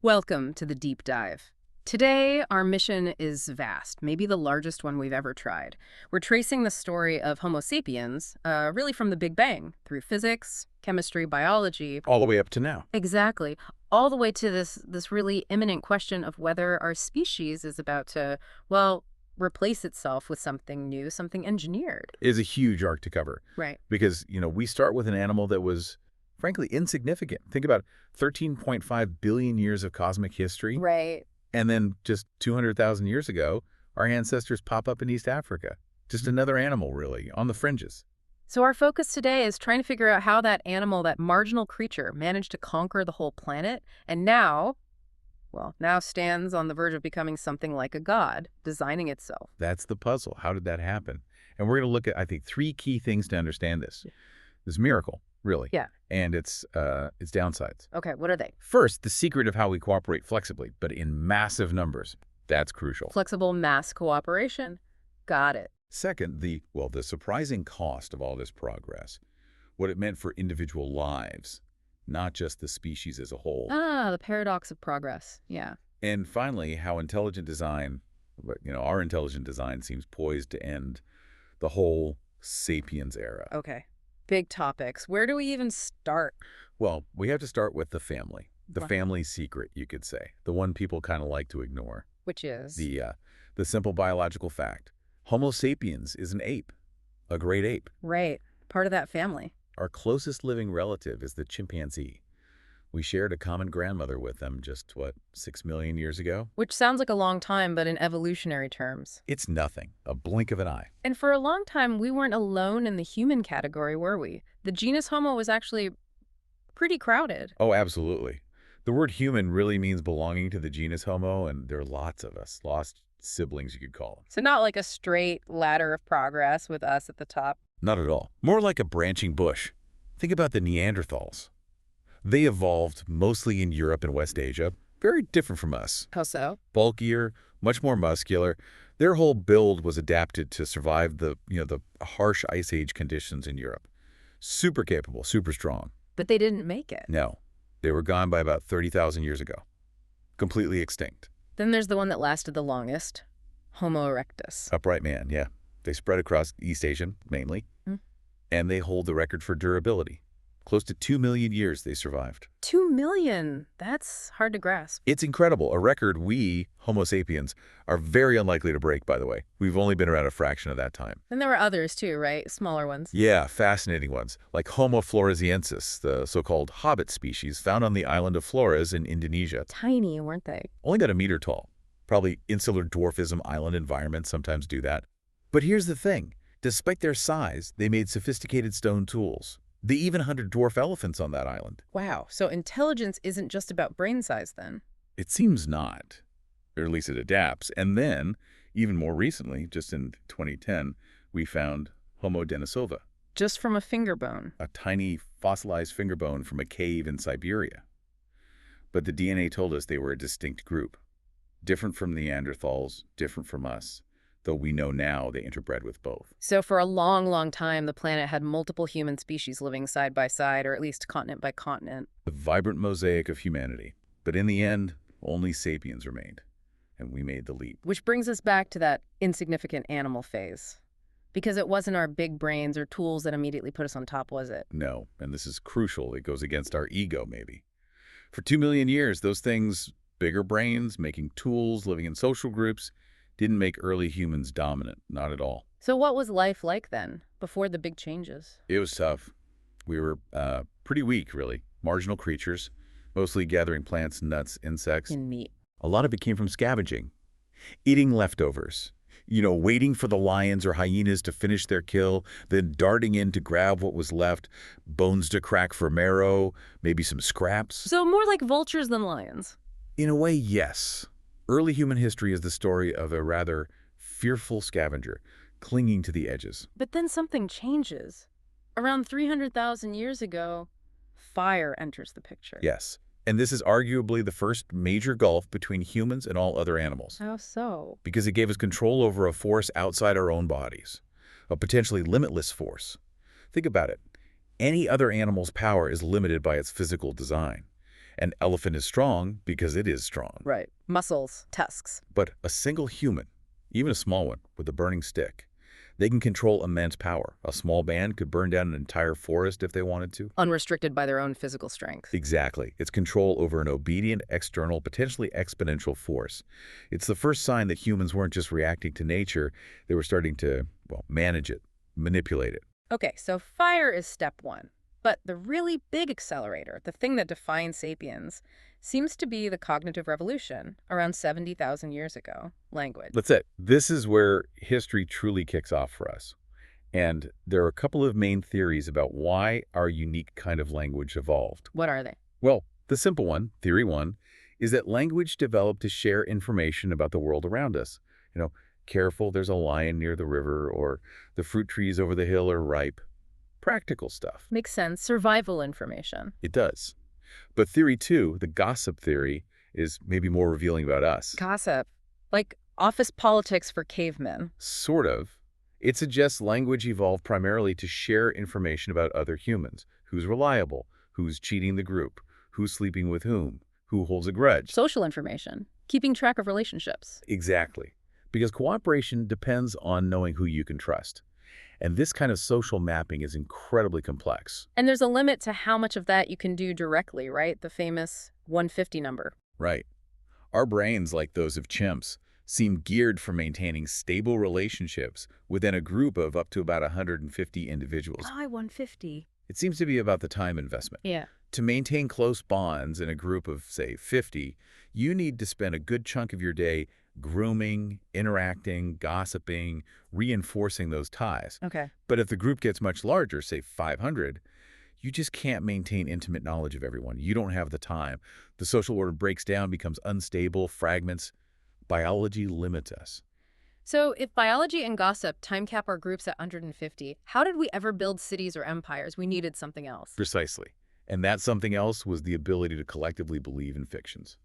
Welcome to the deep dive. Today, our mission is vast, maybe the largest one we've ever tried. We're tracing the story of Homo sapiens, really from the Big Bang, through physics, chemistry, biology. All the way up to now. Exactly. All the way to this really imminent question of whether our species is about to, well, replace itself with something new, something engineered. It is a huge arc to cover. Right. Because, we start with an animal that was, frankly, insignificant. Think about 13.5 billion years of cosmic history. Right. And then just 200,000 years ago, our ancestors pop up in East Africa. Just another animal, really, on the fringes. So our focus today is trying to figure out how that animal, that marginal creature, managed to conquer the whole planet and now stands on the verge of becoming something like a god, designing itself. That's the puzzle. How did that happen? And we're going to look at, I think, three key things to understand this. This miracle, really. Yeah. And its downsides. Okay, what are they? First, the secret of how we cooperate flexibly, but in massive numbers. That's crucial. Flexible mass cooperation. Got it. Second, the surprising cost of all this progress, what it meant for individual lives, not just the species as a whole. Ah, the paradox of progress. Yeah. And finally, how intelligent design, our intelligent design seems poised to end the whole Sapiens era. Okay. Big topics. Where do we even start? Well, we have to start with the family. The family secret, you could say. The one people kind of like to ignore. Which is? The simple biological fact. Homo sapiens is an ape, a great ape. Right. Part of that family. Our closest living relative is the chimpanzee. We shared a common grandmother with them just, 6 million years ago? Which sounds like a long time, but in evolutionary terms. It's nothing. A blink of an eye. And for a long time, we weren't alone in the human category, were we? The genus Homo was actually pretty crowded. Oh, absolutely. The word human really means belonging to the genus Homo, and there are lots of us, lost siblings you could call them. So not like a straight ladder of progress with us at the top. Not at all. More like a branching bush. Think about the Neanderthals. They evolved mostly in Europe and West Asia, very different from us. How so? Bulkier, much more muscular. Their whole build was adapted to survive the harsh ice age conditions in Europe. Super capable, super strong. But they didn't make it. No, they were gone by about 30,000 years ago. Completely extinct. Then there's the one that lasted the longest, Homo erectus. Upright man, yeah. They spread across East Asia, mainly. And they hold the record for durability. Close to 2 million years they survived. 2 million? That's hard to grasp. It's incredible. A record we, Homo sapiens, are very unlikely to break, by the way. We've only been around a fraction of that time. And there were others too, right? Smaller ones. Yeah, fascinating ones, like Homo floresiensis, the so-called hobbit species found on the island of Flores in Indonesia. Tiny, weren't they? Only about a meter tall. Probably insular dwarfism island environments sometimes do that. But here's the thing. Despite their size, they made sophisticated stone tools. They even hunted dwarf elephants on that island. Wow, so intelligence isn't just about brain size then? It seems not, or at least it adapts. And then, even more recently, just in 2010, we found Homo denisova. Just from a finger bone? A tiny fossilized finger bone from a cave in Siberia. But the DNA told us they were a distinct group. Different from Neanderthals, different from us. Though we know now they interbred with both. So for a long, long time, the planet had multiple human species living side by side, or at least continent by continent. The vibrant mosaic of humanity. But in the end, only sapiens remained. And we made the leap. Which brings us back to that insignificant animal phase. Because it wasn't our big brains or tools that immediately put us on top, was it? No, and this is crucial. It goes against our ego, maybe. For 2 million years, those things, bigger brains, making tools, living in social groups, didn't make early humans dominant, not at all. So what was life like then, before the big changes? It was tough. We were pretty weak, really. Marginal creatures, mostly gathering plants, nuts, insects. And meat. A lot of it came from scavenging, eating leftovers, waiting for the lions or hyenas to finish their kill, then darting in to grab what was left, bones to crack for marrow, maybe some scraps. So more like vultures than lions? In a way, yes. Early human history is the story of a rather fearful scavenger, clinging to the edges. But then something changes. Around 300,000 years ago, fire enters the picture. Yes, and this is arguably the first major gulf between humans and all other animals. How so? Because it gave us control over a force outside our own bodies, a potentially limitless force. Think about it. Any other animal's power is limited by its physical design. An elephant is strong because it is strong. Right. Muscles, tusks. But a single human, even a small one, with a burning stick, they can control immense power. A small band could burn down an entire forest if they wanted to. Unrestricted by their own physical strength. Exactly. It's control over an obedient, external, potentially exponential force. It's the first sign that humans weren't just reacting to nature, they were starting to, well, manage it, manipulate it. Okay, so fire is step one. But the really big accelerator, the thing that defines sapiens, seems to be the cognitive revolution around 70,000 years ago, language. That's it. This is where history truly kicks off for us. And there are a couple of main theories about why our unique kind of language evolved. What are they? Well, the simple one, theory one, is that language developed to share information about the world around us. Careful, there's a lion near the river, or the fruit trees over the hill are ripe. Practical stuff. Makes sense. Survival information. It does. But theory two, the gossip theory, is maybe more revealing about us. Gossip. Like office politics for cavemen. Sort of. It suggests language evolved primarily to share information about other humans. Who's reliable? Who's cheating the group? Who's sleeping with whom? Who holds a grudge? Social information. Keeping track of relationships. Exactly. Because cooperation depends on knowing who you can trust. And this kind of social mapping is incredibly complex. And there's a limit to how much of that you can do directly, right? The famous 150 number. Right. Our brains, like those of chimps, seem geared for maintaining stable relationships within a group of up to about 150 individuals. Why 150? It seems to be about the time investment. Yeah. To maintain close bonds in a group of, say, 50, you need to spend a good chunk of your day grooming, interacting, gossiping, reinforcing those ties. Okay. But if the group gets much larger, say 500, you just can't maintain intimate knowledge of everyone. You don't have the time. The social order breaks down, becomes unstable, fragments. Biology limits us. So if biology and gossip time cap our groups at 150, how did we ever build cities or empires? We needed something else. Precisely. And that something else was the ability to collectively believe in fictions.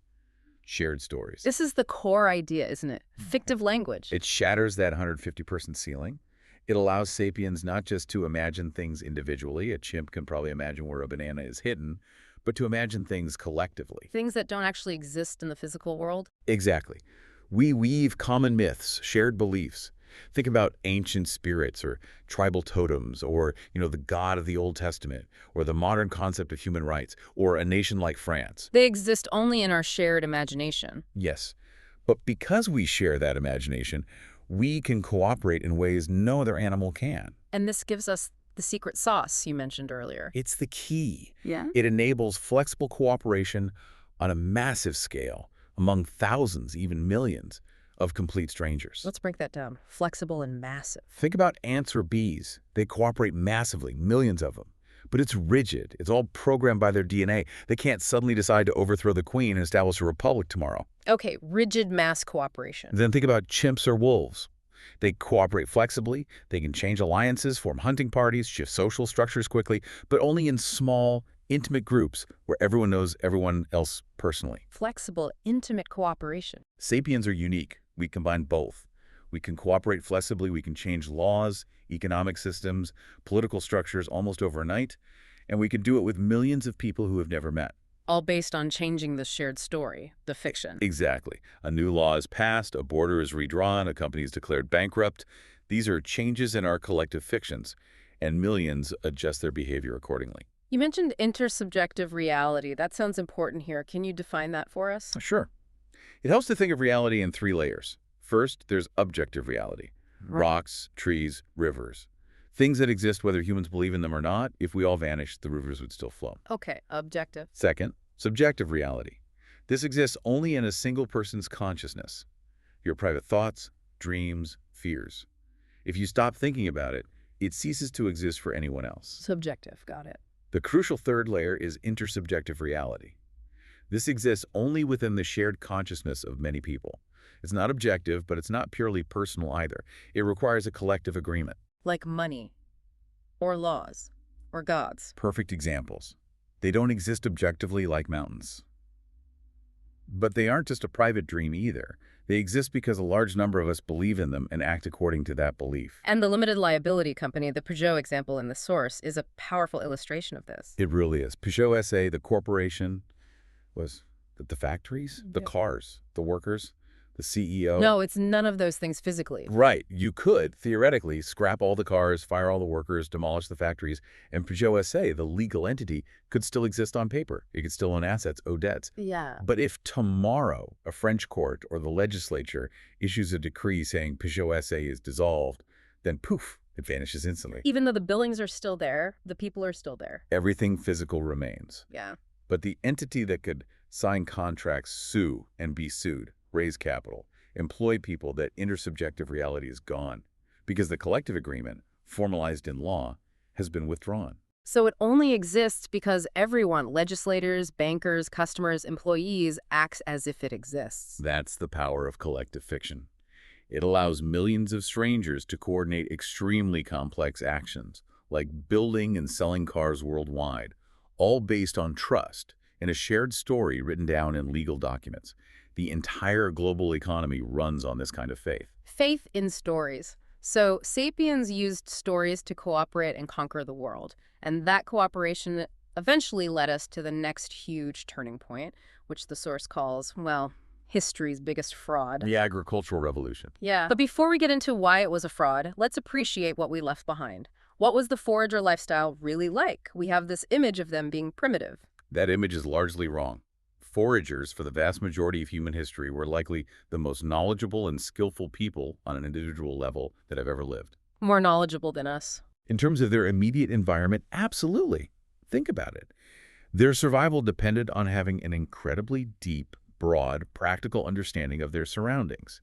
Shared stories. This is the core idea, isn't it? Fictive language. It shatters that 150-person ceiling. It allows sapiens not just to imagine things individually, a chimp can probably imagine where a banana is hidden, but to imagine things collectively. Things that don't actually exist in the physical world. Exactly. We weave common myths, shared beliefs. Think about ancient spirits or tribal totems or, the God of the Old Testament or the modern concept of human rights or a nation like France. They exist only in our shared imagination. Yes, but because we share that imagination, we can cooperate in ways no other animal can. And this gives us the secret sauce you mentioned earlier. It's the key. Yeah? It enables flexible cooperation on a massive scale among thousands, even millions, of complete strangers. Let's break that down. Flexible and massive. Think about ants or bees. They cooperate massively, millions of them. But it's rigid. It's all programmed by their DNA. They can't suddenly decide to overthrow the queen and establish a republic tomorrow. Okay, rigid mass cooperation. Then think about chimps or wolves. They cooperate flexibly. They can change alliances, form hunting parties, shift social structures quickly, but only in small, intimate groups where everyone knows everyone else personally. Flexible, intimate cooperation. Sapiens are unique. We combine both. We can cooperate flexibly, we can change laws, economic systems, political structures almost overnight, and we can do it with millions of people who have never met. All based on changing the shared story, the fiction. Exactly. A new law is passed, a border is redrawn, a company is declared bankrupt. These are changes in our collective fictions, and millions adjust their behavior accordingly. You mentioned intersubjective reality. That sounds important here. Can you define that for us? Sure. It helps to think of reality in 3 layers. First, there's objective reality. Right. Rocks, trees, rivers. Things that exist whether humans believe in them or not. If we all vanished, the rivers would still flow. Okay, objective. Second, subjective reality. This exists only in a single person's consciousness. Your private thoughts, dreams, fears. If you stop thinking about it, it ceases to exist for anyone else. Subjective, got it. The crucial third layer is intersubjective reality. This exists only within the shared consciousness of many people. It's not objective, but it's not purely personal either. It requires a collective agreement. Like money, or laws, or gods. Perfect examples. They don't exist objectively like mountains. But they aren't just a private dream either. They exist because a large number of us believe in them and act according to that belief. And the limited liability company, the Peugeot example in the source, is a powerful illustration of this. It really is. Peugeot SA, the corporation, Was the factories, the Yeah. cars, the workers, the CEO? No, it's none of those things physically. Right. You could, theoretically, scrap all the cars, fire all the workers, demolish the factories, and Peugeot SA, the legal entity, could still exist on paper. It could still own assets, owe debts. Yeah. But if tomorrow a French court or the legislature issues a decree saying Peugeot SA is dissolved, then poof, it vanishes instantly. Even though the buildings are still there, the people are still there. Everything physical remains. Yeah. But the entity that could sign contracts, sue and be sued, raise capital, employ people, that intersubjective reality is gone because the collective agreement, formalized in law, has been withdrawn. So it only exists because everyone, legislators, bankers, customers, employees, acts as if it exists. That's the power of collective fiction. It allows millions of strangers to coordinate extremely complex actions, like building and selling cars worldwide, all based on trust and a shared story written down in legal documents. The entire global economy runs on this kind of faith. Faith in stories. So Sapiens used stories to cooperate and conquer the world. And that cooperation eventually led us to the next huge turning point, which the source calls, well, history's biggest fraud. The agricultural revolution. Yeah. But before we get into why it was a fraud, let's appreciate what we left behind. What was the forager lifestyle really like? We have this image of them being primitive. That image is largely wrong. Foragers, for the vast majority of human history, were likely the most knowledgeable and skillful people on an individual level that have ever lived. More knowledgeable than us. In terms of their immediate environment, absolutely. Think about it. Their survival depended on having an incredibly deep, broad, practical understanding of their surroundings.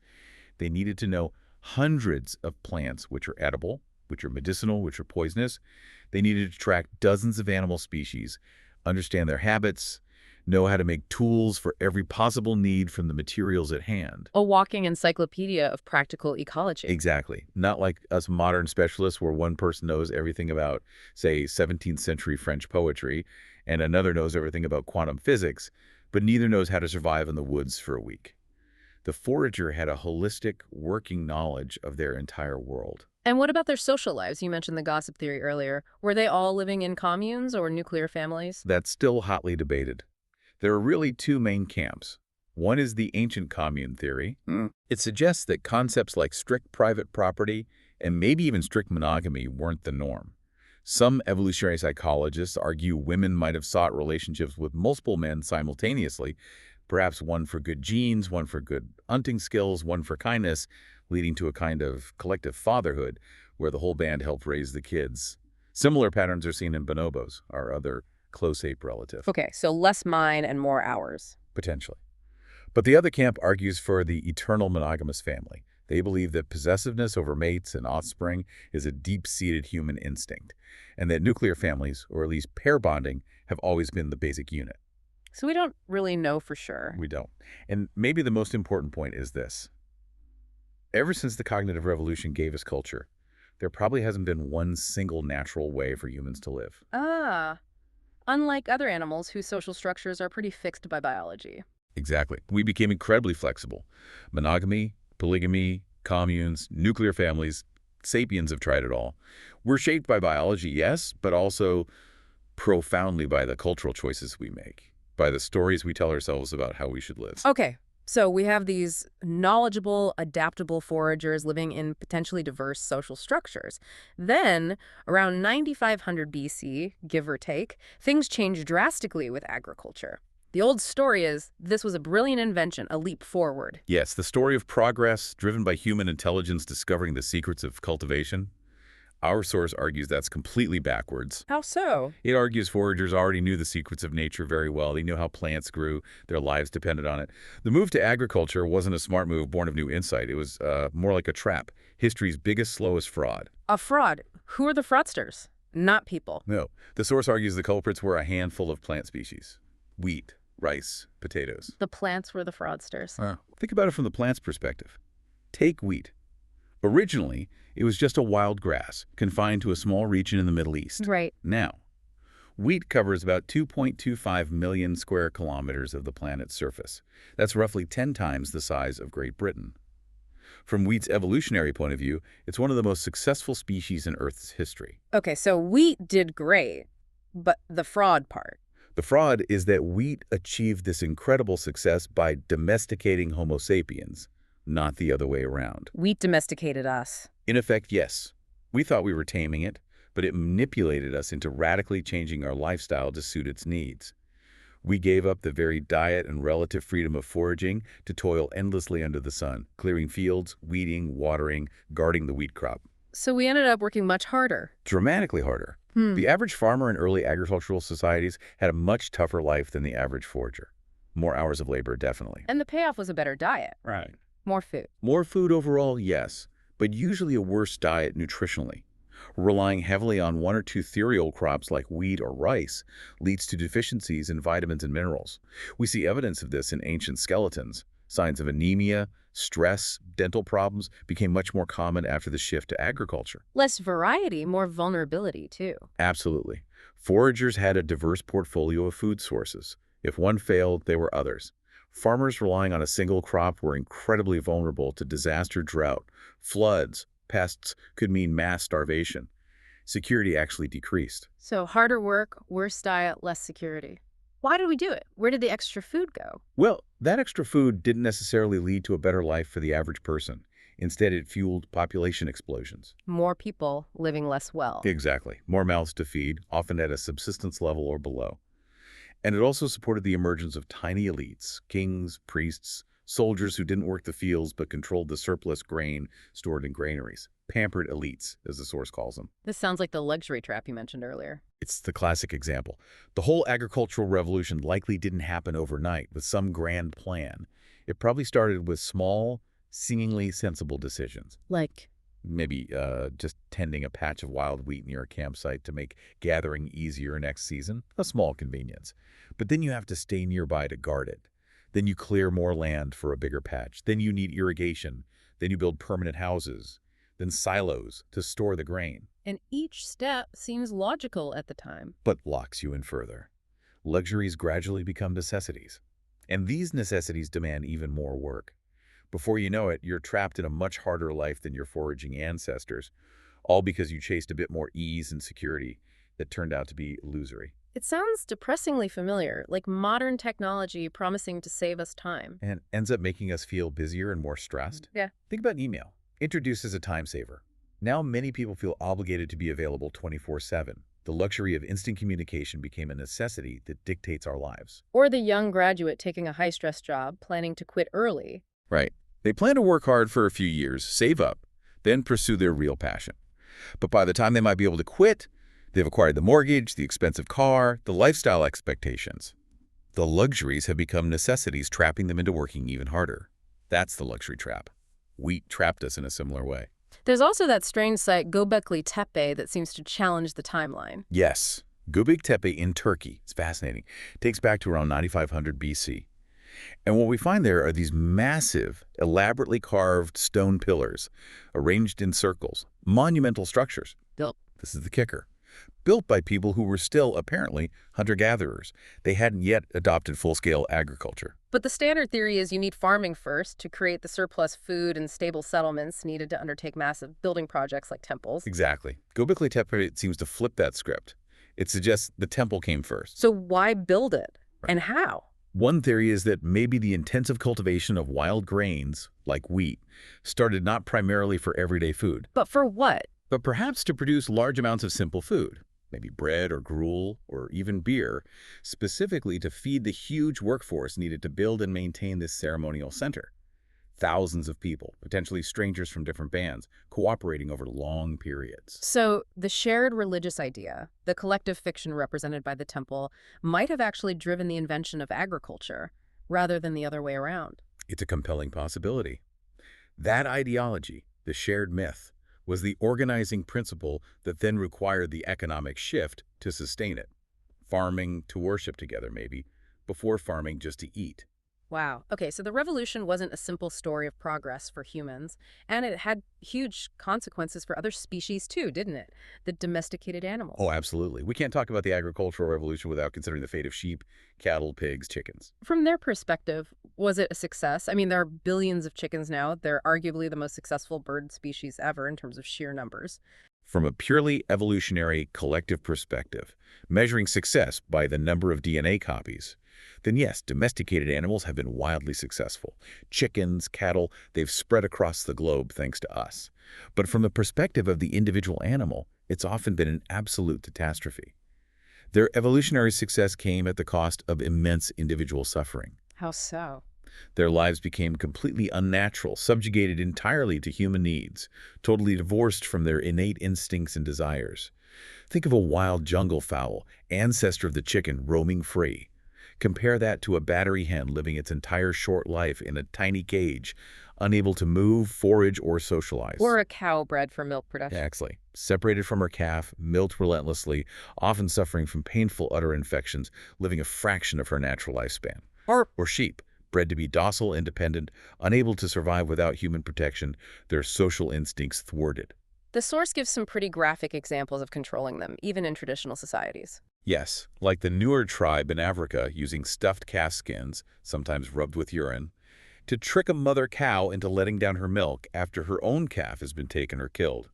They needed to know hundreds of plants which are edible, which are medicinal, which are poisonous. They needed to track dozens of animal species, understand their habits, know how to make tools for every possible need from the materials at hand. A walking encyclopedia of practical ecology. Exactly. Not like us modern specialists where one person knows everything about, say, 17th century French poetry, and another knows everything about quantum physics, but neither knows how to survive in the woods for a week. The forager had a holistic, working knowledge of their entire world. And what about their social lives? You mentioned the gossip theory earlier. Were they all living in communes or nuclear families? That's still hotly debated. There are really two main camps. One is the ancient commune theory. It suggests that concepts like strict private property and maybe even strict monogamy weren't the norm. Some evolutionary psychologists argue women might have sought relationships with multiple men simultaneously, perhaps one for good genes, one for good hunting skills, one for kindness, leading to a kind of collective fatherhood where the whole band helped raise the kids. Similar patterns are seen in bonobos, our other close ape relative. Okay, so less mine and more ours. Potentially. But the other camp argues for the eternal monogamous family. They believe that possessiveness over mates and offspring is a deep-seated human instinct, and that nuclear families, or at least pair bonding, have always been the basic unit. So we don't really know for sure. We don't. And maybe the most important point is this. Ever since the cognitive revolution gave us culture, there probably hasn't been one single natural way for humans to live. Unlike other animals whose social structures are pretty fixed by biology. Exactly. We became incredibly flexible. Monogamy, polygamy, communes, nuclear families, sapiens have tried it all. We're shaped by biology, yes, but also profoundly by the cultural choices we make, by the stories we tell ourselves about how we should live. Okay, so we have these knowledgeable, adaptable foragers living in potentially diverse social structures. Then, around 9500 BC, give or take, things changed drastically with agriculture. The old story is this was a brilliant invention, a leap forward. Yes, the story of progress driven by human intelligence discovering the secrets of cultivation. Our source argues that's completely backwards. How so? It argues foragers already knew the secrets of nature very well. They knew how plants grew. Their lives depended on it. The move to agriculture wasn't a smart move born of new insight. It was more like a trap. History's biggest, slowest fraud. A fraud. Who are the fraudsters? Not people. No. The source argues the culprits were a handful of plant species. Wheat, rice, potatoes. The plants were the fraudsters. Think about it from the plant's perspective. Take wheat. Originally, it was just a wild grass, confined to a small region in the Middle East. Right. Now, wheat covers about 2.25 million square kilometers of the planet's surface. That's roughly 10 times the size of Great Britain. From wheat's evolutionary point of view, it's one of the most successful species in Earth's history. Okay, so wheat did great, but the fraud part. The fraud is that wheat achieved this incredible success by domesticating Homo sapiens, not the other way around. Wheat domesticated us. In effect, yes. We thought we were taming it, but it manipulated us into radically changing our lifestyle to suit its needs. We gave up the very diet and relative freedom of foraging to toil endlessly under the sun, clearing fields, weeding, watering, guarding the wheat crop. So we ended up working much harder. Dramatically harder. The average farmer in early agricultural societies had a much tougher life than the average forager. More hours of labor, definitely. And the payoff was a better diet. Right. More food. More food overall, yes, but usually a worse diet nutritionally. Relying heavily on one or two cereal crops like wheat or rice leads to deficiencies in vitamins and minerals. We see evidence of this in ancient skeletons. Signs of anemia, stress, dental problems became much more common after the shift to agriculture. Less variety, more vulnerability, too. Absolutely. Foragers had a diverse portfolio of food sources. If one failed, there were others. Farmers relying on a single crop were incredibly vulnerable to disaster, drought, floods, pests could mean mass starvation. Security actually decreased. So harder work, worse diet, less security. Why did we do it? Where did the extra food go? Well, that extra food didn't necessarily lead to a better life for the average person. Instead, it fueled population explosions. More people living less well. Exactly. More mouths to feed, often at a subsistence level or below. And it also supported the emergence of tiny elites, kings, priests, soldiers who didn't work the fields but controlled the surplus grain stored in granaries. Pampered elites, as the source calls them. This sounds like the luxury trap you mentioned earlier. It's the classic example. The whole agricultural revolution likely didn't happen overnight with some grand plan. It probably started with small, seemingly sensible decisions. Like? Maybe just tending a patch of wild wheat near a campsite to make gathering easier next season. A small convenience. But then you have to stay nearby to guard it. Then you clear more land for a bigger patch. Then you need irrigation. Then you build permanent houses. Then silos to store the grain. And each step seems logical at the time. But locks you in further. Luxuries gradually become necessities. And these necessities demand even more work. Before you know it, you're trapped in a much harder life than your foraging ancestors, all because you chased a bit more ease and security that turned out to be illusory. It sounds depressingly familiar, like modern technology promising to save us time. And ends up making us feel busier and more stressed. Yeah. Think about email. Introduced as a time saver. Now many people feel obligated to be available 24/7. The luxury of instant communication became a necessity that dictates our lives. Or the young graduate taking a high-stress job, planning to quit early. Right. They plan to work hard for a few years, save up, then pursue their real passion. But by the time they might be able to quit, they've acquired the mortgage, the expensive car, the lifestyle expectations. The luxuries have become necessities, trapping them into working even harder. That's the luxury trap. Wheat trapped us in a similar way. There's also that strange site, Göbekli Tepe, that seems to challenge the timeline. Yes, Göbekli Tepe in Turkey. It's fascinating. It takes back to around 9500 BC. And what we find there are these massive, elaborately carved stone pillars, arranged in circles, monumental structures. This is the kicker. Built by people who were still, apparently, hunter-gatherers. They hadn't yet adopted full-scale agriculture. But the standard theory is you need farming first to create the surplus food and stable settlements needed to undertake massive building projects like temples. Exactly. Göbekli Tepe seems to flip that script. It suggests the temple came first. So why build it? Right. And how? One theory is that maybe the intensive cultivation of wild grains, like wheat, started not primarily for everyday food, But for what? but perhaps to produce large amounts of simple food, maybe bread or gruel or even beer, specifically to feed the huge workforce needed to build and maintain this ceremonial center. Thousands of people, potentially strangers from different bands, cooperating over long periods. So the shared religious idea, the collective fiction represented by the temple, might have actually driven the invention of agriculture, rather than the other way around. It's a compelling possibility. That ideology, the shared myth, was the organizing principle that then required the economic shift to sustain it. Farming to worship together, maybe, before farming just to eat. Wow. Okay, so the revolution wasn't a simple story of progress for humans, and it had huge consequences for other species too, didn't it? The domesticated animals. Oh, absolutely. We can't talk about the agricultural revolution without considering the fate of sheep, cattle, pigs, chickens. From their perspective, was it a success? I mean, there are billions of chickens now. They're arguably the most successful bird species ever in terms of sheer numbers. From a purely evolutionary collective perspective, measuring success by the number of DNA copies, then yes, domesticated animals have been wildly successful. Chickens, cattle, they've spread across the globe thanks to us. But from the perspective of the individual animal, it's often been an absolute catastrophe. Their evolutionary success came at the cost of immense individual suffering. How so? Their lives became completely unnatural, subjugated entirely to human needs, totally divorced from their innate instincts and desires. Think of a wild jungle fowl, ancestor of the chicken, roaming free. Compare that to a battery hen living its entire short life in a tiny cage, unable to move, forage, or socialize. Or a cow bred for milk production. Exactly. Separated from her calf, milked relentlessly, often suffering from painful udder infections, living a fraction of her natural lifespan. Or sheep, bred to be docile, independent, unable to survive without human protection, their social instincts thwarted. The source gives some pretty graphic examples of controlling them, even in traditional societies. Yes, like the Nuer tribe in Africa using stuffed calf skins, sometimes rubbed with urine, to trick a mother cow into letting down her milk after her own calf has been taken or killed.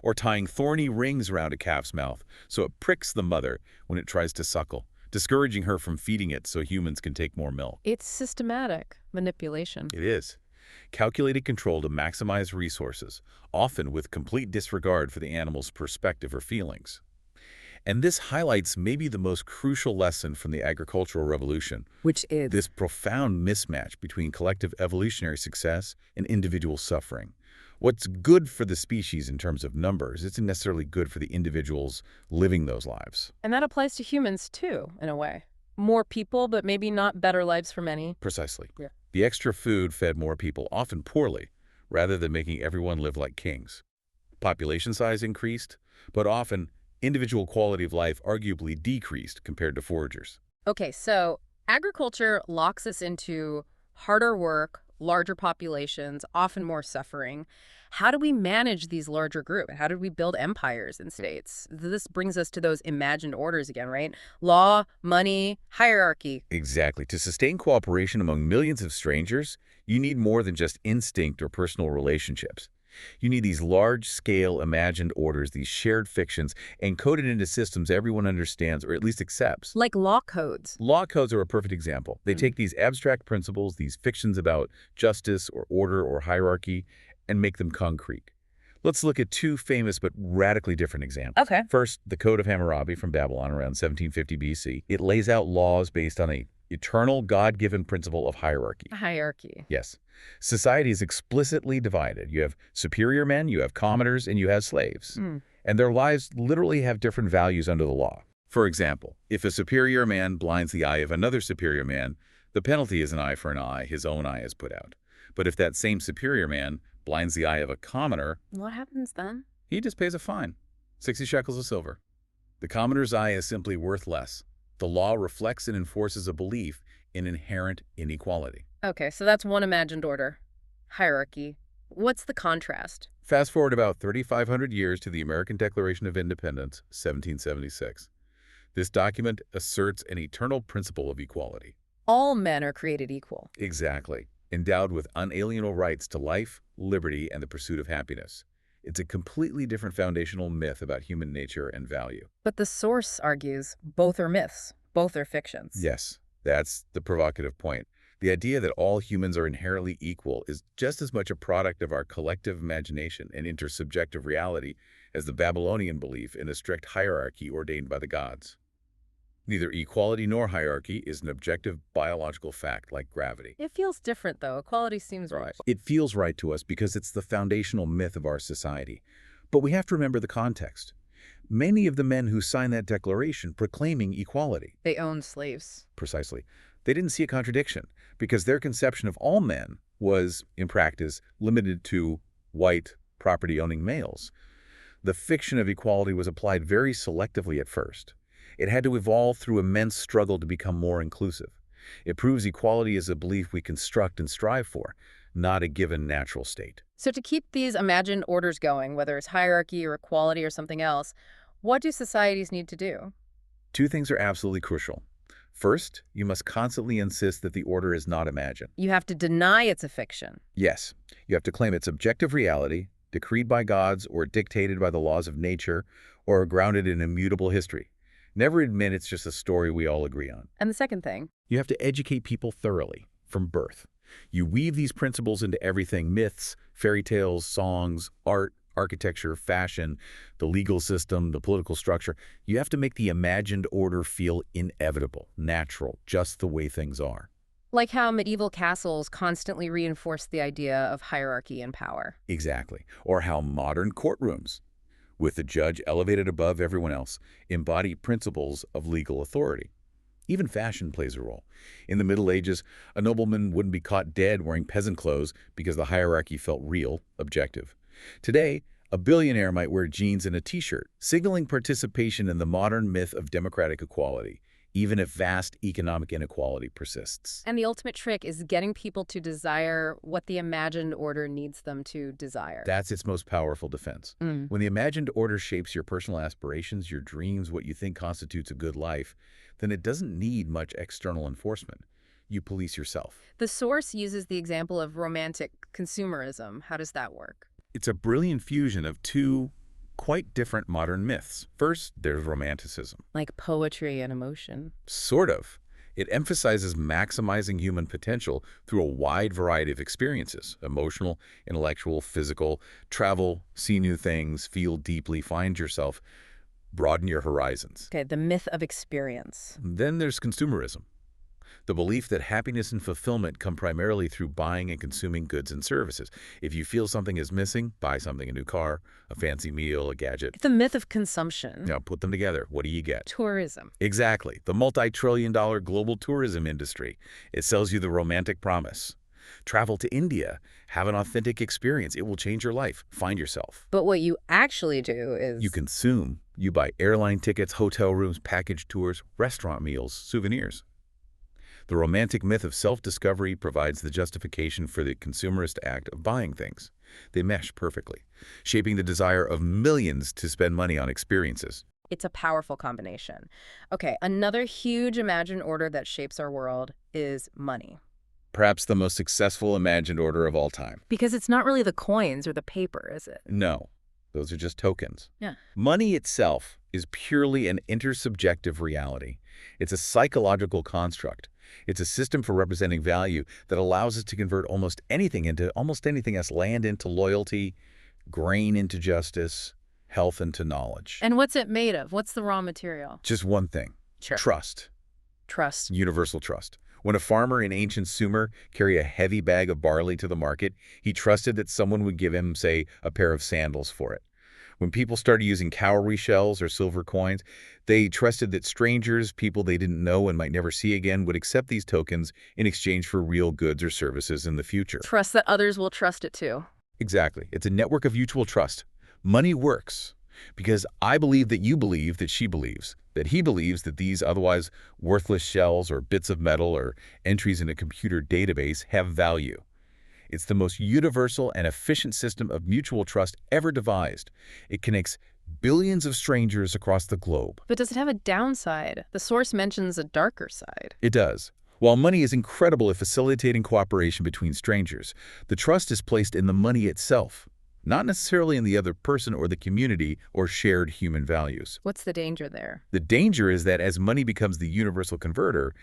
Or tying thorny rings around a calf's mouth so it pricks the mother when it tries to suckle, discouraging her from feeding it so humans can take more milk. It's systematic manipulation. It is. Calculated control to maximize resources, often with complete disregard for the animal's perspective or feelings. And this highlights maybe the most crucial lesson from the agricultural revolution, Which is? this profound mismatch between collective evolutionary success and individual suffering. What's good for the species in terms of numbers isn't necessarily good for the individuals living those lives. And that applies to humans, too, in a way. More people, but maybe not better lives for many. Precisely. Yeah. The extra food fed more people, often poorly, rather than making everyone live like kings. Population size increased, but often individual quality of life arguably decreased compared to foragers. Okay, so agriculture locks us into harder work, larger populations, often more suffering. How do we manage these larger groups? How do we build empires in states? This brings us to those imagined orders again, right? Law, money, hierarchy. Exactly. To sustain cooperation among millions of strangers, you need more than just instinct or personal relationships. You need these large-scale imagined orders, these shared fictions, encoded into systems everyone understands or at least accepts. Like law codes. Law codes are a perfect example. They take these abstract principles, these fictions about justice or order or hierarchy, and make them concrete. Let's look at two famous but radically different examples. Okay. First, the Code of Hammurabi from Babylon around 1750 BC. It lays out laws based on an eternal God-given principle of hierarchy. Hierarchy. Yes. Society is explicitly divided. You have superior men, you have commoners, and you have slaves. And their lives literally have different values under the law. For example, if a superior man blinds the eye of another superior man, the penalty is an eye for an eye, his own eye is put out. But if that same superior man blinds the eye of a commoner, What happens then? he just pays a fine, 60 shekels of silver. The commoner's eye is simply worth less. The law reflects and enforces a belief in inherent inequality. Okay, so that's one imagined order. Hierarchy. What's the contrast? Fast forward about 3,500 years to the American Declaration of Independence, 1776. This document asserts an eternal principle of equality. All men are created equal. Exactly. Endowed with unalienable rights to life, liberty, and the pursuit of happiness. It's a completely different foundational myth about human nature and value. But the source argues both are myths, both are fictions. Yes, that's the provocative point. The idea that all humans are inherently equal is just as much a product of our collective imagination and intersubjective reality as the Babylonian belief in a strict hierarchy ordained by the gods. Neither equality nor hierarchy is an objective biological fact like gravity. It feels different, though. Equality seems Right. It feels right to us because it's the foundational myth of our society. But we have to remember the context. Many of the men who signed that declaration proclaiming equality. They own slaves. Precisely. They didn't see a contradiction because their conception of all men was, in practice, limited to white, property-owning males. The fiction of equality was applied very selectively at first. It had to evolve through immense struggle to become more inclusive. It proves equality is a belief we construct and strive for, not a given natural state. So to keep these imagined orders going, whether it's hierarchy or equality or something else, what do societies need to do? Two things are absolutely crucial. First, you must constantly insist that the order is not imagined. You have to deny it's a fiction. Yes, you have to claim its objective reality, decreed by gods or dictated by the laws of nature or grounded in immutable history. Never admit it's just a story we all agree on. And the second thing? You have to educate people thoroughly, from birth. You weave these principles into everything: myths, fairy tales, songs, art, architecture, fashion, the legal system, the political structure. You have to make the imagined order feel inevitable, natural, just the way things are. Like how medieval castles constantly reinforced the idea of hierarchy and power. Exactly. Or how modern courtrooms, with the judge elevated above everyone else, embody principles of legal authority. Even fashion plays a role. In the Middle Ages, a nobleman wouldn't be caught dead wearing peasant clothes because the hierarchy felt real, objective. Today, a billionaire might wear jeans and a t-shirt, signaling participation in the modern myth of democratic equality, even if vast economic inequality persists. And the ultimate trick is getting people to desire what the imagined order needs them to desire. That's its most powerful defense. When the imagined order shapes your personal aspirations, your dreams, what you think constitutes a good life, then it doesn't need much external enforcement. You police yourself. The source uses the example of romantic consumerism. How does that work? It's a brilliant fusion of two quite different modern myths. First, there's romanticism. Like poetry and emotion. Sort of. It emphasizes maximizing human potential through a wide variety of experiences: emotional, intellectual, physical. Travel, see new things, feel deeply, find yourself, broaden your horizons. Okay, the myth of experience. Then there's consumerism. The belief that happiness and fulfillment come primarily through buying and consuming goods and services. If you feel something is missing, buy something: a new car, a fancy meal, a gadget. The myth of consumption. Now put them together. What do you get? Tourism. Exactly. The multi-trillion-dollar global tourism industry. It sells you the romantic promise. Travel to India. Have an authentic experience. It will change your life. Find yourself. But what you actually do is... You consume. You buy airline tickets, hotel rooms, package tours, restaurant meals, souvenirs. The romantic myth of self-discovery provides the justification for the consumerist act of buying things. They mesh perfectly, shaping the desire of millions to spend money on experiences. It's a powerful combination. Okay, another huge imagined order that shapes our world is money. Perhaps the most successful imagined order of all time. Because it's not really the coins or the paper, is it? No, those are just tokens. Yeah. Money itself is purely an intersubjective reality. It's a psychological construct. It's a system for representing value that allows us to convert almost anything else: land into loyalty, grain into justice, health into knowledge. And what's it made of? What's the raw material? Just one thing. Sure. Trust. Trust. Universal trust. When a farmer in ancient Sumer carried a heavy bag of barley to the market, he trusted that someone would give him, say, a pair of sandals for it. When people started using cowrie shells or silver coins, they trusted that strangers, people they didn't know and might never see again, would accept these tokens in exchange for real goods or services in the future. Trust that others will trust it too. Exactly. It's a network of mutual trust. Money works because I believe that you believe that she believes, that he believes that these otherwise worthless shells or bits of metal or entries in a computer database have value. It's the most universal and efficient system of mutual trust ever devised. It connects billions of strangers across the globe. But does it have a downside? The source mentions a darker side. It does. While money is incredible at facilitating cooperation between strangers, the trust is placed in the money itself, not necessarily in the other person or the community or shared human values. What's the danger there? The danger is that as money becomes the universal converter,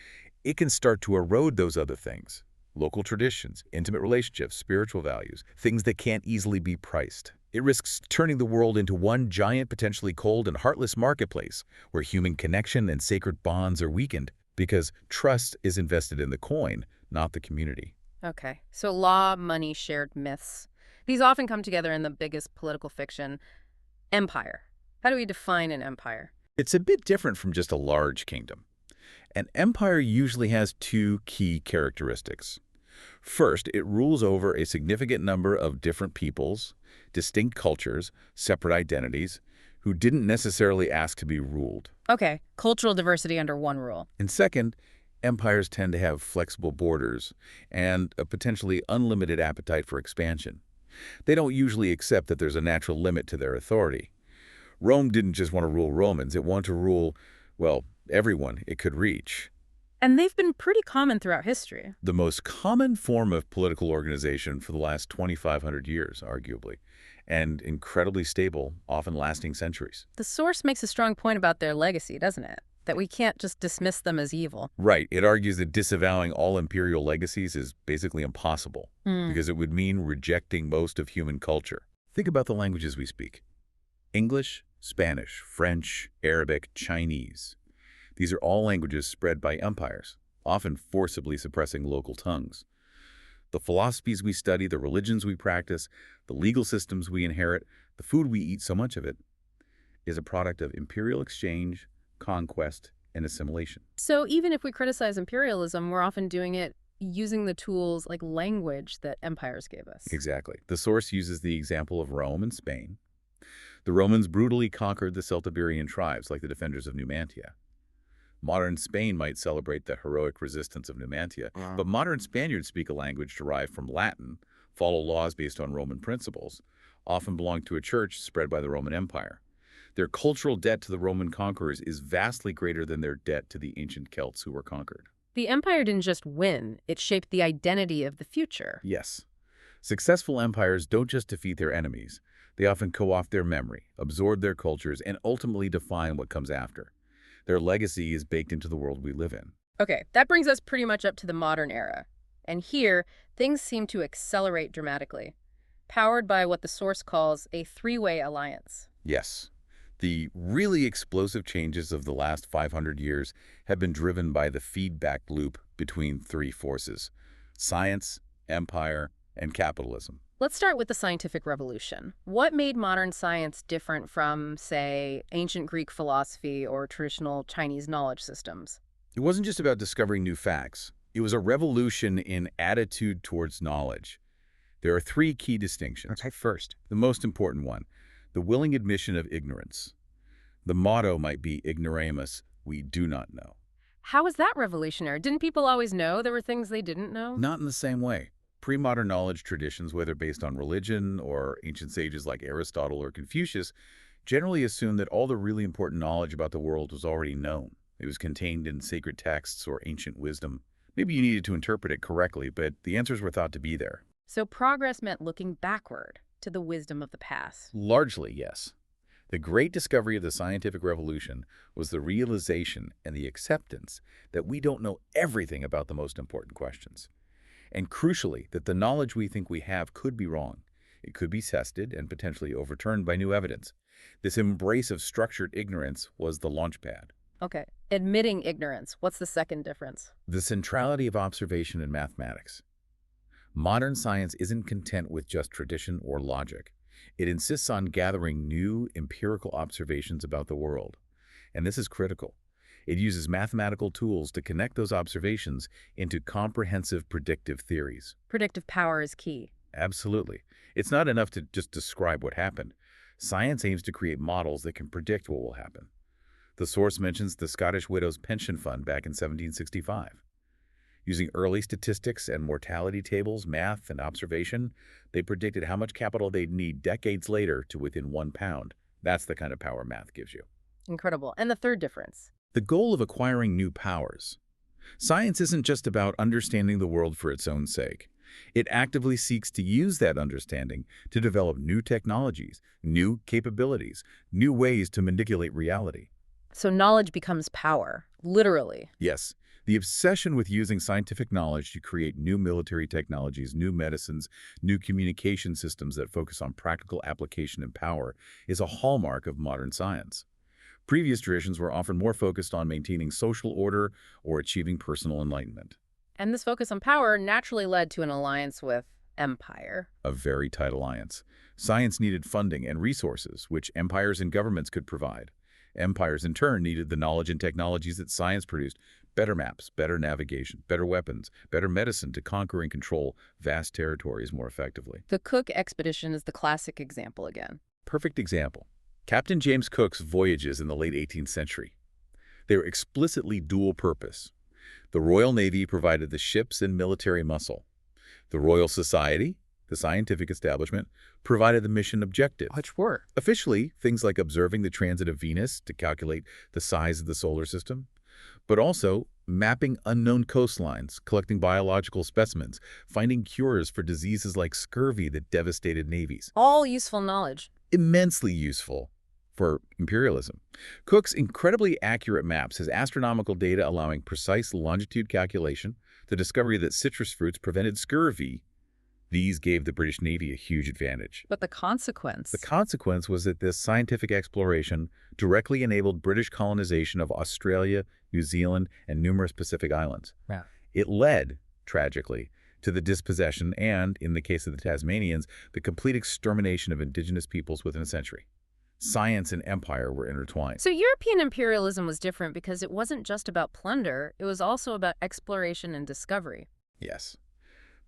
it can start to erode those other things: local traditions, intimate relationships, spiritual values, things that can't easily be priced. It risks turning the world into one giant, potentially cold and heartless marketplace where human connection and sacred bonds are weakened because trust is invested in the coin, not the community. Okay, so law, money, shared myths. These often come together in the biggest political fiction. Empire. How do we define an empire? It's a bit different from just a large kingdom. An empire usually has two key characteristics. First, it rules over a significant number of different peoples, distinct cultures, separate identities, who didn't necessarily ask to be ruled. Okay, cultural diversity under one rule. And second, empires tend to have flexible borders and a potentially unlimited appetite for expansion. They don't usually accept that there's a natural limit to their authority. Rome didn't just want to rule Romans, it wanted to rule, well, everyone it could reach. And they've been pretty common throughout history. The most common form of political organization for the last 2,500 years, arguably, and incredibly stable, often lasting centuries. The source makes a strong point about their legacy, doesn't it? That we can't just dismiss them as evil. Right. It argues that disavowing all imperial legacies is basically impossible because it would mean rejecting most of human culture. Think about the languages we speak. English, Spanish, French, Arabic, Chinese. These are all languages spread by empires, often forcibly suppressing local tongues. The philosophies we study, the religions we practice, the legal systems we inherit, the food we eat, so much of it is a product of imperial exchange, conquest, and assimilation. So even if we criticize imperialism, we're often doing it using the tools like language that empires gave us. Exactly. The source uses the example of Rome and Spain. The Romans brutally conquered the Celtiberian tribes like the defenders of Numantia. Modern Spain might celebrate the heroic resistance of Numantia, but modern Spaniards speak a language derived from Latin, follow laws based on Roman principles, often belong to a church spread by the Roman Empire. Their cultural debt to the Roman conquerors is vastly greater than their debt to the ancient Celts who were conquered. The empire didn't just win, it shaped the identity of the future. Yes. Successful empires don't just defeat their enemies. They often co-opt their memory, absorb their cultures, and ultimately define what comes after. Their legacy is baked into the world we live in. Okay, that brings us pretty much up to the modern era. And here, things seem to accelerate dramatically, powered by what the source calls a three-way alliance. Yes. The really explosive changes of the last 500 years have been driven by the feedback loop between three forces: science, empire, and capitalism. Let's start with the scientific revolution. What made modern science different from, say, ancient Greek philosophy or traditional Chinese knowledge systems? It wasn't just about discovering new facts. It was a revolution in attitude towards knowledge. There are three key distinctions. Okay, first. The most important one, the willing admission of ignorance. The motto might be ignoramus, we do not know. How was that revolutionary? Didn't people always know there were things they didn't know? Not in the same way. Pre-modern knowledge traditions, whether based on religion or ancient sages like Aristotle or Confucius, generally assumed that all the really important knowledge about the world was already known. It was contained in sacred texts or ancient wisdom. Maybe you needed to interpret it correctly, but the answers were thought to be there. So progress meant looking backward to the wisdom of the past. Largely, yes. The great discovery of the scientific revolution was the realization and the acceptance that we don't know everything about the most important questions. And crucially, that the knowledge we think we have could be wrong. It could be tested and potentially overturned by new evidence. This embrace of structured ignorance was the launchpad. Okay, admitting ignorance. What's the second difference? The centrality of observation in mathematics. Modern science isn't content with just tradition or logic. It insists on gathering new empirical observations about the world. And this is critical. It uses mathematical tools to connect those observations into comprehensive predictive theories. Predictive power is key. Absolutely. It's not enough to just describe what happened. Science aims to create models that can predict what will happen. The source mentions the Scottish Widows' Pension Fund back in 1765. Using early statistics and mortality tables, math, and observation, they predicted how much capital they'd need decades later to within £1. That's the kind of power math gives you. Incredible. And the third difference? The goal of acquiring new powers. Science isn't just about understanding the world for its own sake. It actively seeks to use that understanding to develop new technologies, new capabilities, new ways to manipulate reality. So knowledge becomes power, literally. Yes, the obsession with using scientific knowledge to create new military technologies, new medicines, new communication systems that focus on practical application and power is a hallmark of modern science. Previous traditions were often more focused on maintaining social order or achieving personal enlightenment. And this focus on power naturally led to an alliance with empire. A very tight alliance. Science needed funding and resources, which empires and governments could provide. Empires, in turn, needed the knowledge and technologies that science produced: better maps, better navigation, better weapons, better medicine to conquer and control vast territories more effectively. The Cook expedition is the classic example again. Perfect example. Captain James Cook's voyages in the late 18th century. They were explicitly dual purpose. The Royal Navy provided the ships and military muscle. The Royal Society, the scientific establishment, provided the mission objective. Which were? Officially, things like observing the transit of Venus to calculate the size of the solar system. but also mapping unknown coastlines, collecting biological specimens, finding cures for diseases like scurvy that devastated navies. All useful knowledge. Immensely useful for imperialism. Cook's incredibly accurate maps has astronomical data allowing precise longitude calculation, the discovery that citrus fruits prevented scurvy. These gave the British Navy a huge advantage. But the consequence? The consequence was that this scientific exploration directly enabled British colonization of Australia, New Zealand, and numerous Pacific islands. Yeah. It led, tragically, to the dispossession and, in the case of the Tasmanians, the complete extermination of indigenous peoples within a century. Science and empire were intertwined. So European imperialism was different because it wasn't just about plunder, it was also about exploration and discovery. Yes.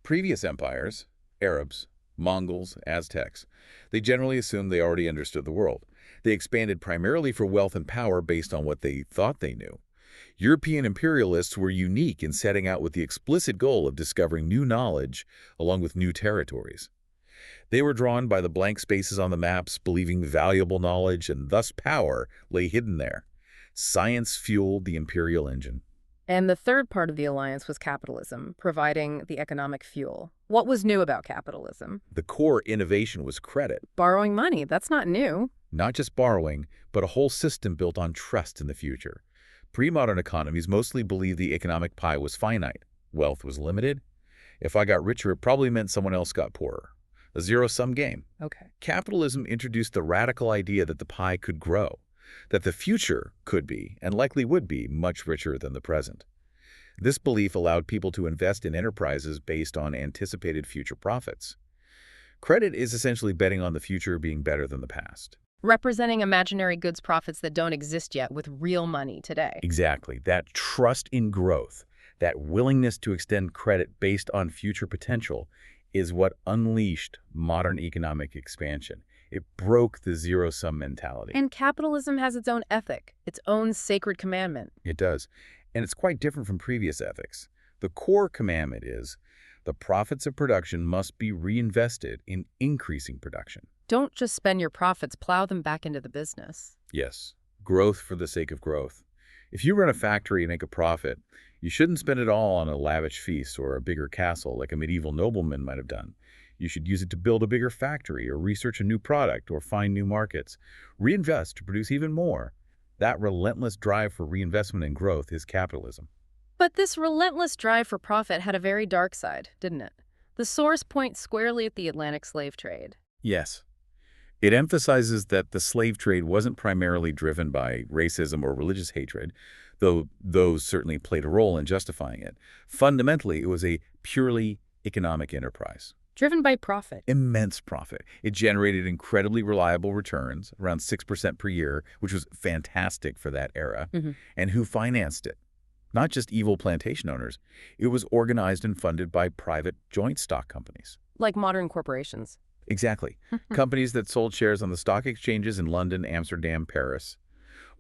Previous empires, Arabs, Mongols, Aztecs, they generally assumed they already understood the world. They expanded primarily for wealth and power based on what they thought they knew. European imperialists were unique in setting out with the explicit goal of discovering new knowledge along with new territories. They were drawn by the blank spaces on the maps, believing valuable knowledge and thus power lay hidden there. Science fueled the imperial engine. And the third part of the alliance was capitalism, providing the economic fuel. What was new about capitalism? The core innovation was credit. Borrowing money, that's not new. Not just borrowing, but a whole system built on trust in the future. Pre-modern economies mostly believed the economic pie was finite. Wealth was limited. If I got richer, it probably meant someone else got poorer. A zero-sum game. Okay. Capitalism introduced the radical idea that the pie could grow, that the future could be, and likely would be, much richer than the present. This belief allowed people to invest in enterprises based on anticipated future profits. Credit is essentially betting on the future being better than the past. Representing imaginary goods profits that don't exist yet with real money today. Exactly. That trust in growth, that willingness to extend credit based on future potential is what unleashed modern economic expansion. It broke the zero-sum mentality. And capitalism has its own ethic, its own sacred commandment. It does. And it's quite different from previous ethics. The core commandment is the profits of production must be reinvested in increasing production. Don't just spend your profits, plow them back into the business. Yes, growth for the sake of growth. If you run a factory and make a profit, you shouldn't spend it all on a lavish feast or a bigger castle like a medieval nobleman might have done. You should use it to build a bigger factory or research a new product or find new markets. Reinvest to produce even more. That relentless drive for reinvestment and growth is capitalism. But this relentless drive for profit had a very dark side, didn't it? The source points squarely at the Atlantic slave trade. Yes. It emphasizes that the slave trade wasn't primarily driven by racism or religious hatred, though those certainly played a role in justifying it. Fundamentally, it was a purely economic enterprise. Driven by profit. Immense profit. It generated incredibly reliable returns, around 6% per year, which was fantastic for that era. And who financed it? Not just evil plantation owners. It was organized and funded by private joint stock companies. Like modern corporations. Exactly. Companies that sold shares on the stock exchanges in London, Amsterdam, Paris.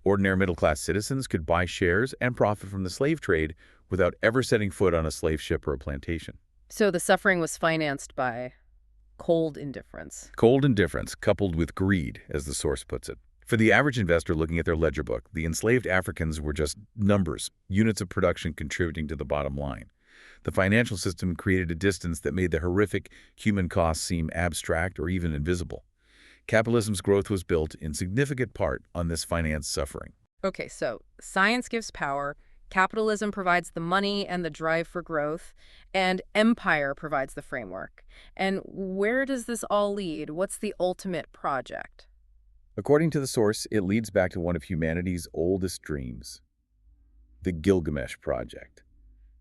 Ordinary middle-class citizens could buy shares and profit from the slave trade without ever setting foot on a slave ship or a plantation. So the suffering was financed by cold indifference. Cold indifference coupled with greed, as the source puts it. For the average investor looking at their ledger book, the enslaved Africans were just numbers, units of production contributing to the bottom line. The financial system created a distance that made the horrific human costs seem abstract or even invisible. Capitalism's growth was built in significant part on this finance suffering. Okay, so science gives power, capitalism provides the money and the drive for growth, and empire provides the framework. And where does this all lead? What's the ultimate project? According to the source, it leads back to one of humanity's oldest dreams, the Gilgamesh Project,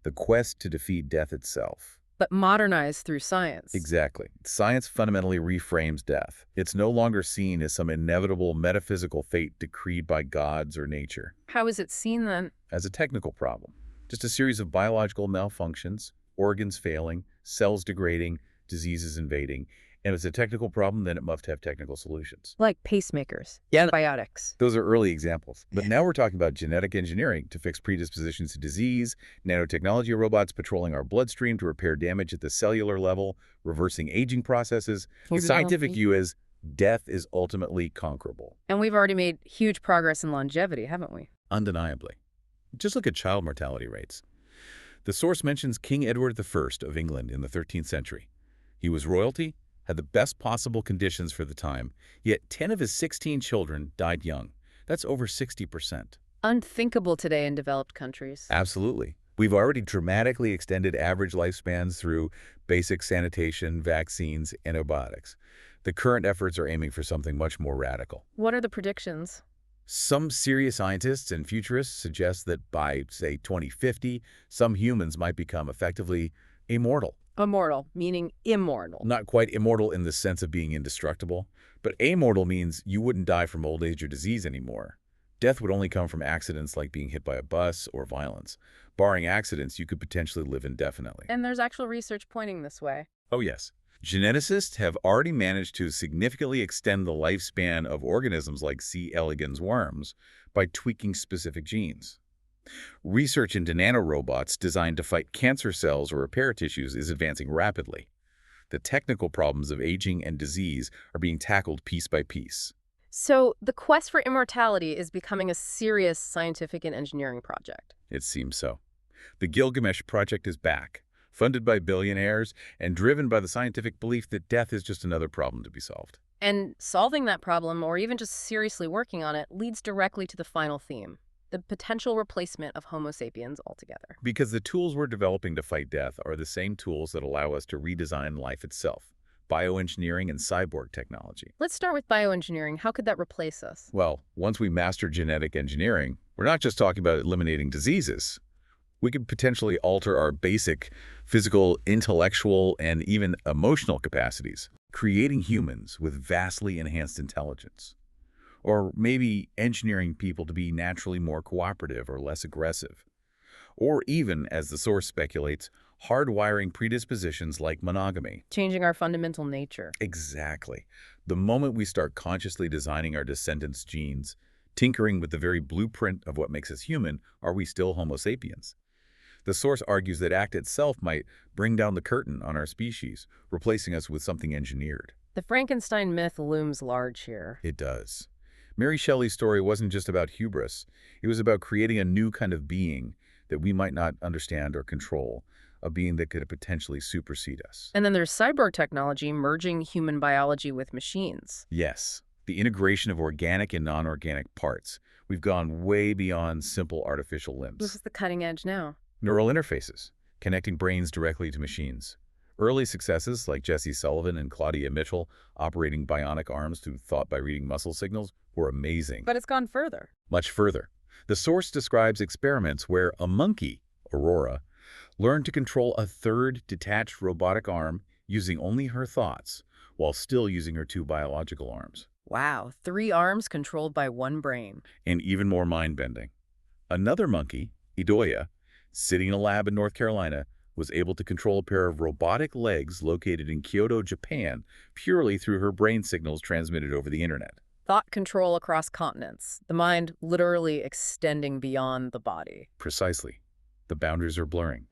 the quest to defeat death itself. But modernized through science. Exactly. Science fundamentally reframes death. It's no longer seen as some inevitable metaphysical fate decreed by gods or nature. How is it seen then? As a technical problem. Just a series of biological malfunctions, organs failing, cells degrading, diseases invading. And if it's a technical problem, then it must have technical solutions. Like pacemakers, Yeah. antibiotics. Those are early examples. But now we're talking about genetic engineering to fix predispositions to disease, nanotechnology robots patrolling our bloodstream to repair damage at the cellular level, reversing aging processes. The scientific view is death is ultimately conquerable. And we've already made huge progress in longevity, haven't we? Undeniably. Just look at child mortality rates. The source mentions King Edward I of England in the 13th century. He was royalty, had the best possible conditions for the time, yet 10 of his 16 children died young. That's over 60%. Unthinkable today in developed countries. Absolutely. We've already dramatically extended average lifespans through basic sanitation, vaccines, antibiotics. The current efforts are aiming for something much more radical. What are the predictions? Some serious scientists and futurists suggest that by, say, 2050, some humans might become effectively immortal. Immortal, meaning immortal. Not quite immortal in the sense of being indestructible, but amortal means you wouldn't die from old age or disease anymore. Death would only come from accidents like being hit by a bus or violence. Barring accidents, you could potentially live indefinitely. And there's actual research pointing this way. Oh, yes. Geneticists have already managed to significantly extend the lifespan of organisms like C. elegans worms by tweaking specific genes. Research into nanorobots designed to fight cancer cells or repair tissues is advancing rapidly. The technical problems of aging and disease are being tackled piece by piece. So the quest for immortality is becoming a serious scientific and engineering project. It seems so. The Gilgamesh Project is back, funded by billionaires and driven by the scientific belief that death is just another problem to be solved. And solving that problem, or even just seriously working on it, leads directly to the final theme, the potential replacement of Homo sapiens altogether. Because the tools we're developing to fight death are the same tools that allow us to redesign life itself. Bioengineering and cyborg technology. Let's start with bioengineering. How could that replace us? Well, once we master genetic engineering, we're not just talking about eliminating diseases. We could potentially alter our basic physical, intellectual, and even emotional capacities, creating humans with vastly enhanced intelligence. Or maybe engineering people to be naturally more cooperative or less aggressive. Or even, as the source speculates, hardwiring predispositions like monogamy. Changing our fundamental nature. Exactly. The moment we start consciously designing our descendants' genes, tinkering with the very blueprint of what makes us human, are we still Homo sapiens? The source argues that act itself might bring down the curtain on our species, replacing us with something engineered. The Frankenstein myth looms large here. It does. Mary Shelley's story wasn't just about hubris. It was about creating a new kind of being that we might not understand or control, a being that could potentially supersede us. And then there's cyborg technology merging human biology with machines. Yes, the integration of organic and non-organic parts. We've gone way beyond simple artificial limbs. This is the cutting edge now. Neural interfaces, connecting brains directly to machines. Early successes like Jesse Sullivan and Claudia Mitchell operating bionic arms through thought by reading muscle signals were amazing. But it's gone further. Much further. The source describes experiments where a monkey, Aurora, learned to control a third detached robotic arm using only her thoughts, while still using her two biological arms. Wow, 3 arms controlled by 1 brain. And even more mind-bending. Another monkey, Idoia, sitting in a lab in North Carolina, was able to control a pair of robotic legs located in Kyoto, Japan, purely through her brain signals transmitted over the internet. Thought control across continents, the mind literally extending beyond the body. Precisely. The boundaries are blurring.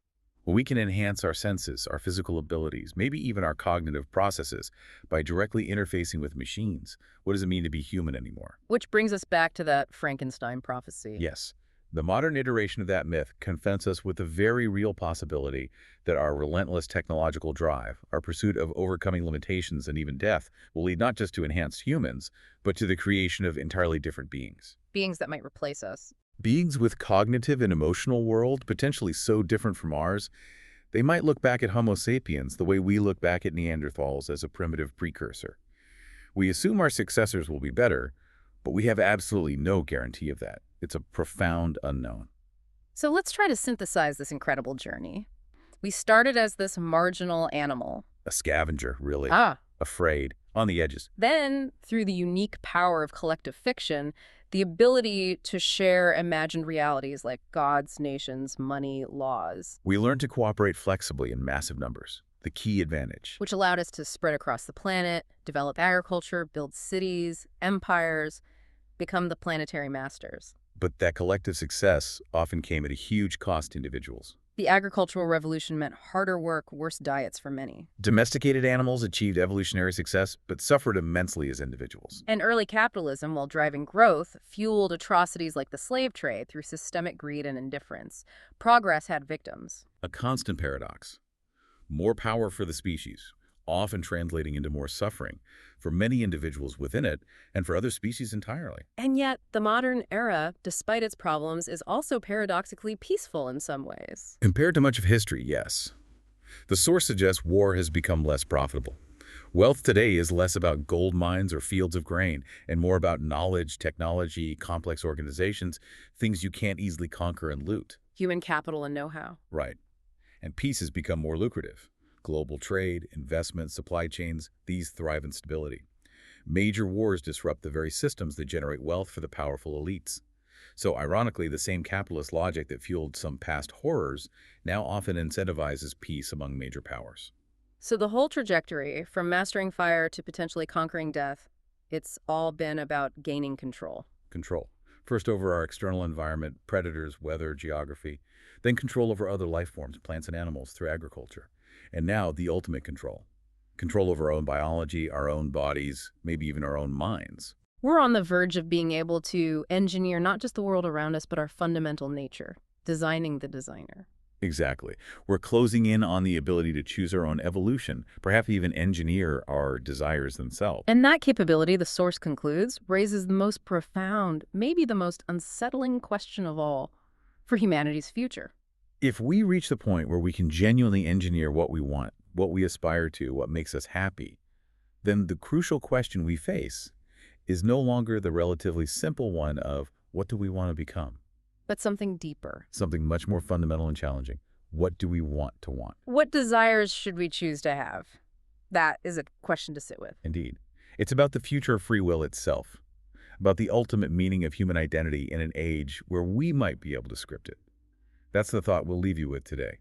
We can enhance our senses, our physical abilities, maybe even our cognitive processes by directly interfacing with machines. What does it mean to be human anymore? Which brings us back to that Frankenstein prophecy. Yes. The modern iteration of that myth confronts us with the very real possibility that our relentless technological drive, our pursuit of overcoming limitations and even death, will lead not just to enhanced humans, but to the creation of entirely different beings. Beings that might replace us. Beings with cognitive and emotional world, potentially so different from ours, they might look back at Homo sapiens the way we look back at Neanderthals as a primitive precursor. We assume our successors will be better, but we have absolutely no guarantee of that. It's a profound unknown. So let's try to synthesize this incredible journey. We started as this marginal animal. A scavenger, really. Afraid, on the edges. Then, through the unique power of collective fiction, the ability to share imagined realities like gods, nations, money, laws. We learned to cooperate flexibly in massive numbers, the key advantage. Which allowed us to spread across the planet, develop agriculture, build cities, empires, become the planetary masters. But that collective success often came at a huge cost to individuals. The agricultural revolution meant harder work, worse diets for many. Domesticated animals achieved evolutionary success, but suffered immensely as individuals. And early capitalism, while driving growth, fueled atrocities like the slave trade through systemic greed and indifference. Progress had victims. A constant paradox. More power for the species, often translating into more suffering for many individuals within it and for other species entirely. And yet, the modern era, despite its problems, is also paradoxically peaceful in some ways. Compared to much of history, yes. The source suggests war has become less profitable. Wealth today is less about gold mines or fields of grain and more about knowledge, technology, complex organizations, things you can't easily conquer and loot. Human capital and know-how. Right. And peace has become more lucrative. Global trade, investment, supply chains, these thrive in stability. Major wars disrupt the very systems that generate wealth for the powerful elites. So ironically, the same capitalist logic that fueled some past horrors now often incentivizes peace among major powers. So the whole trajectory, from mastering fire to potentially conquering death, it's all been about gaining control. Control. First over our external environment, predators, weather, geography. Then control over other life forms, plants and animals, through agriculture. And now the ultimate control. Control over our own biology, our own bodies, maybe even our own minds. We're on the verge of being able to engineer not just the world around us, but our fundamental nature, designing the designer. Exactly. We're closing in on the ability to choose our own evolution, perhaps even engineer our desires themselves. And that capability, the source concludes, raises the most profound, maybe the most unsettling question of all for humanity's future. If we reach the point where we can genuinely engineer what we want, what we aspire to, what makes us happy, then the crucial question we face is no longer the relatively simple one of what do we want to become? But something deeper. Something much more fundamental and challenging. What do we want to want? What desires should we choose to have? That is a question to sit with. Indeed. It's about the future of free will itself, about the ultimate meaning of human identity in an age where we might be able to script it. That's the thought we'll leave you with today.